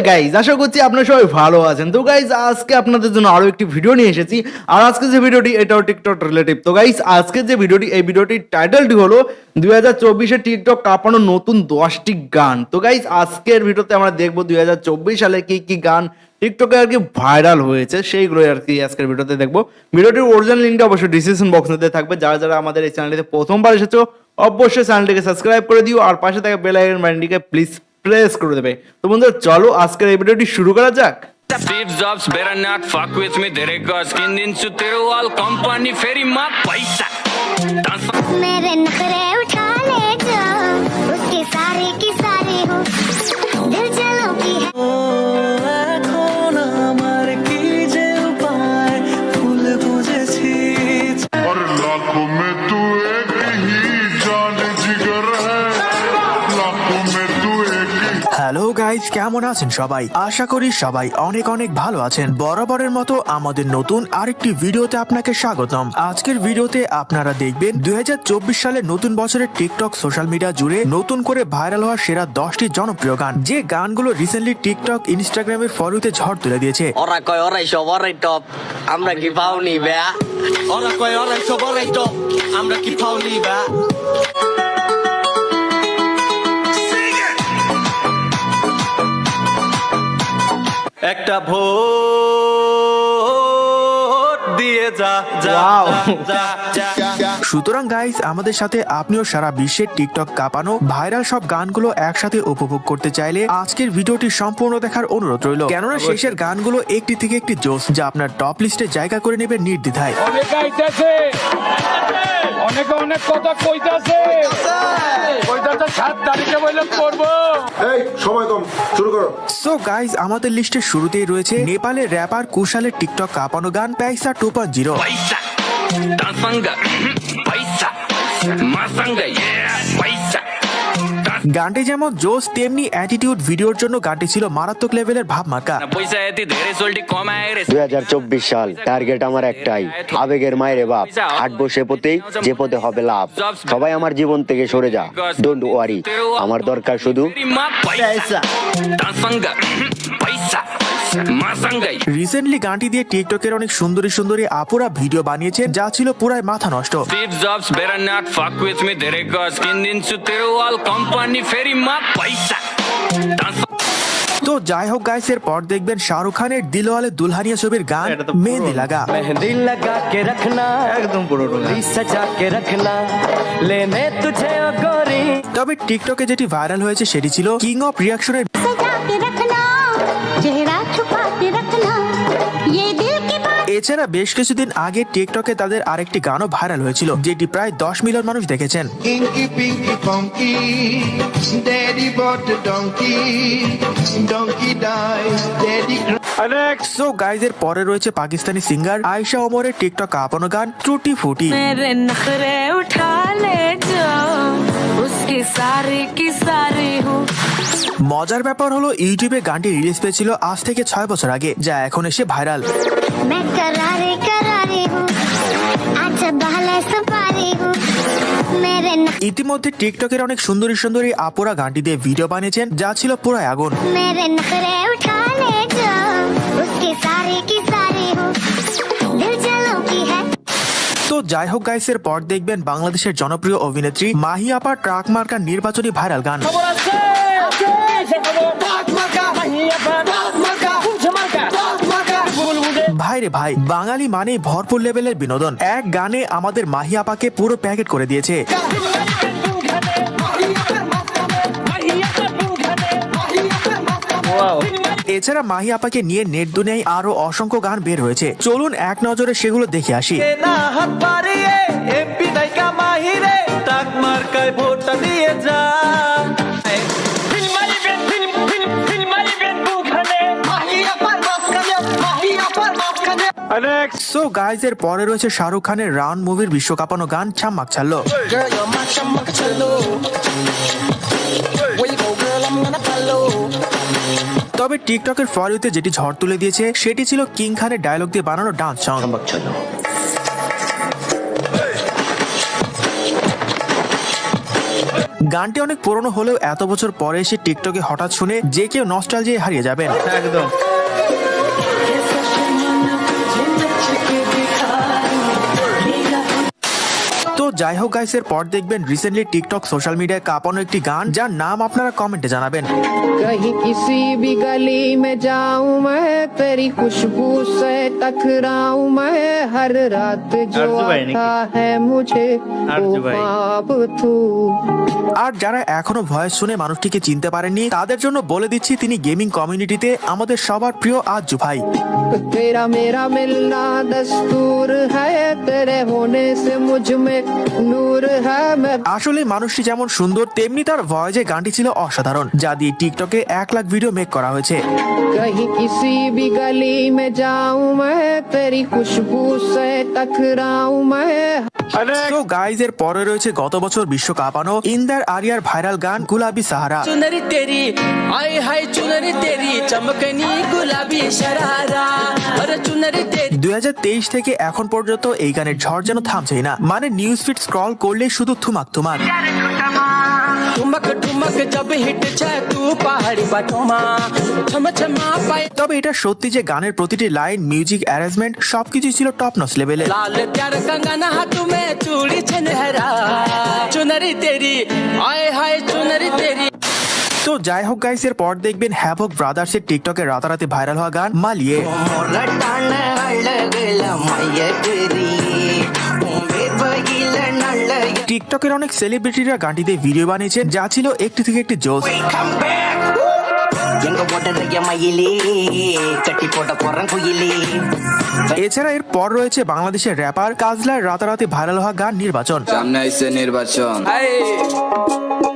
Guys আশা করছি আপনারা সবাই ভালো আছেন। তো গাইজ আজকে আপনাদের জন্য আরো একটি ভিডিও নিয়ে এসেছি। আর আজকে যে ভিডিওটি এটাও টিকটক রিলেটিভ। তো গাইজ আজকে যে ভিডিওটি এই ভিডিওটির টাইটেলটি হলো 2024-এ টিকটক কাঁপানো নতুন 10টি গান। তো গাইজ আজকের ভিডিওতে আমরা দেখবো 2024 সালে কি কি গান টিকটকে আর কি ভাইরাল হয়েছে সেইগুলোই আর কি আজকের ভিডিওতে দেখবো। ভিডিওটির অরিজিনাল লিঙ্কটা অবশ্যই ডিসক্রিপশন বক্সে থাকবে। যারা যারা আমাদের এই চ্যানেলটিতে প্রথমবার এসেছো অবশ্যই চ্যানেলটিকে সাবস্ক্রাইব করে দিও আর পাশে থাকা বেল আইকন বাটনটিকে প্লিজ প্রেস করে দেবে। তো বন্ধুরা চলো আজকের এই ভিডিওটি শুরু করা যাক। Steve Jobs better not fuck with me तेरे को skin दिन से तेरे वाल कंपनी फेरी माँ पैसा मेरे नखरे उठा ले जो उसके सारे की सारे हो दिल चलो की है এখন আমার কি যে উপায় ভুল বুঝেছি और लाखों में तू एक ही जान जिगर है लाखों में तू एक ही। হ্যালো গাইজ, কেমন আছেন সবাই? আশা করি সবাই অনেক অনেক ভালো আছেন। বরাবরের মতো আমাদের নতুন আরেকটি ভিডিওতে আপনাকে স্বাগতম। আজকের ভিডিওতে আপনারা দেখবেন 2024 সালের নতুন বছরের টিকটক সোশ্যাল মিডিয়া জুড়ে নতুন করে ভাইরাল হওয়া সেরা 10টি জনপ্রিয় গান, যে গানগুলো রিসেন্টলি টিকটক ইনস্টাগ্রামের ফলোতে ঝড় তুলে দিয়েছে। ওরা কয় ওরাই সব ওরাই টপ, আমরা কি পাওনি বেয়া? ওরা কয় ওরাই সব ওরাই টপ, আমরা কি পাওনি বেয়া? একটা ভোট দিয়ে যা Wow! সুতরাং গাইস, আমাদের সাথে আপনিও সারা বিশ্বের টিকটক কাঁপানো ভাইরাল সব গানগুলো একসাথে উপভোগ করতে চাইলে আজকের ভিডিওটি সম্পূর্ণ দেখার অনুরোধ রইল। কেননা শেষের গানগুলো একটি থেকে একটি জোশ, যা আপনার টপ লিস্টে জায়গা করে নেবে নির্দ্বিধায়। অনেকে আইতাছে, অনেকে অনেক কথা কইতাছে 7 তারিখে বলে করবো। এই সময় কম, শুরু করো। সো গাইস, আমাদের লিস্টের শুরুতেই রয়েছে নেপালের র্যাপার কুশালের টিকটক কাঁপানো গান পয়সা 2.0। पैसा दांसंगा पैसा मासंगा ये पैसा গানটি যেমন জোস তেমনি অ্যাটিটিউড, ভিডিওর জন্য গানটি ছিল মারাত্মক লেভেলের ভাবমাকা। पैसा এতি ধরে সোল্টি কমায় রে 2024 সাল টার্গেট আমার একটাই, আবেগের মায়ের বাপ, হাঁটবো সে পথেই যে পথে হবে লাভ। সবাই আমার জীবন থেকে সরে যা, ডোন্ট ওয়ারি, আমার দরকার শুধু माँ पैसा दांसंगा पैसा मासंगा রিসেন্টলি গানটি দিয়ে টিকটকের অনেক সুন্দরী সুন্দরী আপুরা ভিডিও বানিয়েছেন, যা ছিল পুরাই মাথা নষ্ট। Steve Jobs better not fuck with me तेरे को skin दिन से तेरे वाल कंपनी फेरी माँ पैसा তো যাই হোক গাইস, এর পর দেখবেন শাহরুখ খানের দিলওয়ালে দুলহানিয়া ছবির গান এটা তো পুরো মেহেন্দি লাগা। मेहंदी लगा के रखना, একদম পুরোনো গান। सजा के रखना, लेने तुझे ओ गोरी। তবে টিকটকে যেটি ভাইরাল হয়েছে সেটি ছিল কিং অফ রিয়াকশনের सजा के रखना चेहरा छुपा के रखना ये दिल की बात। এছাড়া বেশ কিছুদিন আগে টিকটকে তাদের আরেকটি গানও ভাইরাল হয়েছিল, যেটি প্রায় 10 মিলিয়ন মানুষ দেখেছেন। Inky Pinky Funky, Daddy bought the donkey, donkey dies, Daddy so guys, এর পরে রয়েছে পাকিস্তানি সিঙ্গার আয়েশা ওমরের টিকটক কাঁপানো গান টুটি ফুটি। मेरे नखरे उठा ले जो उसकी सारी की सारी हूँ। মজার ব্যাপার হলো ইউটিউবে গানটি রিলিজ পেয়েছিল আজ থেকে 6 বছর আগে, যা এখন এসে ভাইরাল। मैं करारे करारे हूँ आज बहले सपारी हूँ मेरे ইতিমধ্যে টিকটকের অনেক সুন্দরী সুন্দরী আপুরা গানটি দিয়ে ভিডিও বানিয়েছেন, যা ছিল পুরাই আগুন। मेरे नखरे उठा ले जो उसके सारे की सारे हो दिल चलो की है। তো যাই হোক গাইস, এর পর দেখবেন বাংলাদেশের জনপ্রিয় অভিনেত্রী মাহি আপার ট্রাক মার্কার নির্বাচনী ভাইরাল গান। ভাইরে ভাই, বাঙালি মানে ভরপুর লেভেলের বিনোদন। এক গানে আমাদের মাহি আপাকে পুরো প্যাকেট করে দিয়েছে। এছাড়া মাহি আপাকে নিয়ে নেট দুনিয়ায় আরো অসংখ্য গান বের হয়েছে, চলুন এক নজরে সেগুলো দেখে আসি। সো গাইজ, এর পরে রয়েছে শাহরুখ খানের রাউন্ড মুভির বিশ্বকাপানো গান ছাম্মাক ছাড়লো। তবে টিকটকের ফলোতে যেটি ঝড় তুলে দিয়েছে সেটি ছিল কিং খানের ডায়লগ দিয়ে বানানো ডান্স সং। গানটি অনেক পুরনো হলেও এত বছর পরে এসে টিকটকে হঠাৎ শুনে যে কেউ নস্টালজিয়ায় হারিয়ে যাবেন। একদম। তো যাই হোক গাইস, এর পর দেখবেন রিসেন্টলি টিকটক সোশ্যাল মিডিয়ায় কাঁপানো একটি গান, যার নাম আপনারা কমেন্টে জানাবেন। कहीं किसी भी गली में जाऊं मैं, तेरी खुशबू से टकराऊं मैं, हर रात जो आता है मुझे वो ख्वाब तू। আর যারা এখনো ভয়েস শুনে মানুষটিকে চিনতে পারেননি তাদের জন্য বলে দিচ্ছি, তিনি গেমিং কমিউনিটিতে আমাদের সবার প্রিয় আজ্জু ভাই। तेरा मेरा मिलना दस्तूर है, तेरे होने से मुझ में नूर है। मैं আসলে মানুষটি যেমন সুন্দর তেমনি তার ভয়েসে গানটি ছিল অসাধারণ, যা দিয়ে টিকটকে 1 লাখ ভিডিও মেক করা হয়েছে। कहीं किसी भी गली में जाऊं मैं, तेरी खुशबू से टकराऊं मैं। তো গাইজ, এর পরে রয়েছে গত বছর বিশ্ব কাঁপানো ইন্দার আরিয়ার ভাইরাল গান গুলাবি সাহারা। चुनरी तेरी हाय हाय चुनरी तेरी चमकनी गुलाबी शरारा, अरे चुनरी तेरी। 2023 থেকে এখন পর্যন্ত এই গানের ঝড় যেন থামছেই না, মানে নিউজ ফিড স্ক্রল করলে শুধু থুমাক থুমাক। ठुमक ठुमक जब हिट छे तू पहाड़ी बाटोमा छम छमा पाए। তবে এটা সত্যি যে গানের প্রতিটি লাইন, মিউজিক অ্যারেঞ্জমেন্ট সবকিছু ছিল টপ নচ লেভেলের। लाल प्यार कंगन हाथ में चूड़ी छनहरा, चुनरी तेरी हाय हाय चुनरी तेरी। তো যাই হোক গাইস, এর পর দেখবেন হ্যাভক ব্রাদার্স এর টিকটকে রাতারাতি ভাইরাল হওয়া গান মালিয়ে। টিকটকের অনেক সেলিব্রিটিরা গানটিতে ভিডিও বানিয়েছেন, যা ছিল একটি থেকে একটি জোস। এছাড়া এর পর রয়েছে বাংলাদেশের র্যাপার কাজলার রাতারাতি ভাইরাল হওয়া গান নির্বাচন। সামনে আইছে নির্বাচন,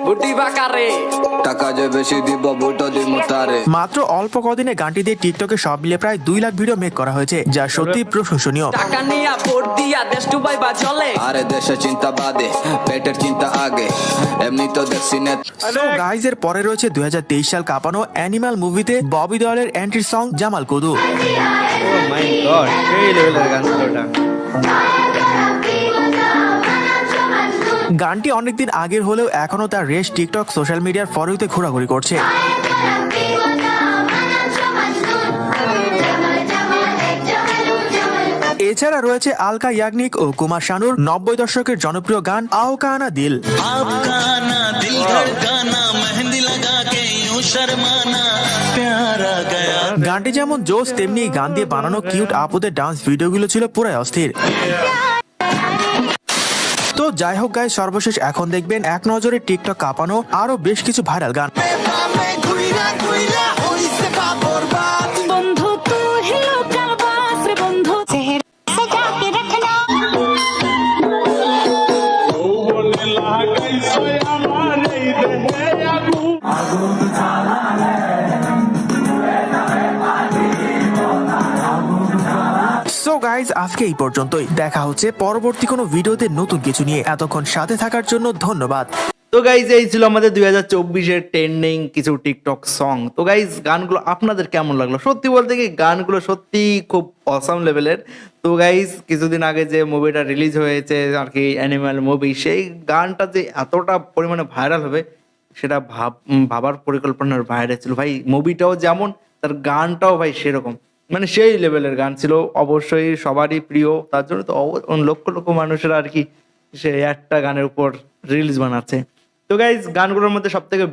বুটি বাকারে টাকা যে বেশি দিব বুটো দিব তারে। মাত্র অল্প কদিনে গানটি দিয়ে টিকটকে সব মিলে প্রায় 2 লাখ ভিডিও মেক করা হয়েছে, যা সত্যি প্রশংসনীয়। টাকা নিয়া ভোট দিয়া দেশ ডুবাই বা চলে, আরে দেশের চিন্তা বাদে পেটের চিন্তা আগে, এমনি তো দেখছি না। সো গাইজ, এর পরে রয়েছে 2023 সাল কাঁপানো অ্যানিমাল মুভিতে ববি দেওয়ালের এন্ট্রি সং জামাল কুদু। ও মাই গড, সেই লেভেলের গান ছিল ওটা। গানটি অনেকদিন আগের হলেও এখনো তার রেশ টিকটক সোশ্যাল মিডিয়ার ফর ইউতে ঘোরাঘুরি করছে। এছাড়া রয়েছে আলকা ইয়াগনিক ও কুমার শানুর 90 দশকের জনপ্রিয় গান আও কানা দিল। গানটি যেমন জোস, তেমনি এই গান দিয়ে বানানো কিউট আপুদের ডান্স ভিডিওগুলো ছিল পুরাই অস্থির। তো যাই হোক গাইস, সর্বশেষ এখন দেখবেন এক নজরে টিকটক কাঁপানো আরো বেশ কিছু ভাইরাল গান। बंधु तू ही लोकल बास रे बंधु चेहरा सजा के रखना। সো গাইজ, আজকে এই পর্যন্তই। দেখা হচ্ছে পরবর্তী কোনো ভিডিওতে নতুন কিছু নিয়ে। এতক্ষণ সাথে থাকার জন্য ধন্যবাদ। তো গাইজ, এই ছিল আমাদের 2024-এর ট্রেন্ডিং কিছু টিকটক সং। তো গাইজ, গানগুলো আপনাদের কেমন লাগলো? সত্যি বলতে কি গানগুলো সত্যি খুব অসাম লেভেলের। তো গাইজ, কিছুদিন আগে যে মুভিটা রিলিজ হয়েছে আর কি, অ্যানিমাল মুভি, সেই গানটা যে এতটা পরিমাণে ভাইরাল হবে সেটা ভাবার পরিকল্পনার বাইরে ছিল ভাই। মুভিটাও যেমন, তার গানটাও ভাই সেরকম, মানে সেই লেভেলের গান ছিল। অবশ্যই সবারই প্রিয়, তার জন্য তো লক্ষ লক্ষ মানুষেরা আর কি সে একটা গানের উপর রিলস বানাচ্ছে। তো গাইজ, গানগুলোর মধ্যে সবথেকে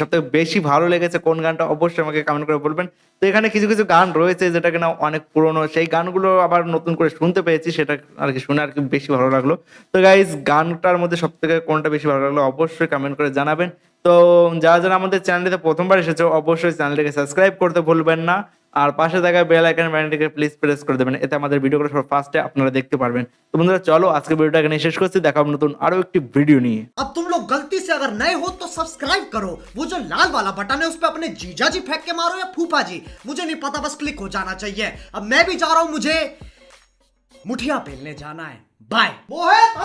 সবথেকে বেশি ভালো লেগেছে কোন গানটা অবশ্যই আমাকে কমেন্ট করে বলবেন। তো এখানে কিছু কিছু গান রয়েছে যেটা কিনা অনেক পুরনো, সেই গানগুলো আবার নতুন করে শুনতে পেয়েছি, সেটা আর কি শুনে আর কি বেশি ভালো লাগলো। তো গাইজ, গানটার মধ্যে সবথেকে কোনটা বেশি ভালো লাগলো অবশ্যই কমেন্ট করে জানাবেন। তো যারা যারা আমাদের চ্যানেলটিতে প্রথমবার এসেছে অবশ্যই চ্যানেলটিকে সাবস্ক্রাইব করতে ভুলবেন না, আর পাশে থাকা বেল আইকন বাটনটিকে প্লিজ প্রেস করে দেবেন, এতে আমাদের ভিডিওগুলো সবার ফার্স্টে আপনারা দেখতে পারবেন। তো বন্ধুরা, চলো আজকে ভিডিওটা এখানে শেষ করছি, দেখা হবে নতুন আরো একটি ভিডিও নিয়ে। अब तुम लोग गलती से अगर नए हो तो सब्सक्राइब करो, वो जो लाल वाला बटन है उस पे अपने जीजा जी फेंक के मारो या फूफा जी, मुझे नहीं पता, बस क्लिक हो जाना चाहिए। अब मैं भी जा रहा हूं, मुझे मुठिया पेलने जाना है। बाय। वो है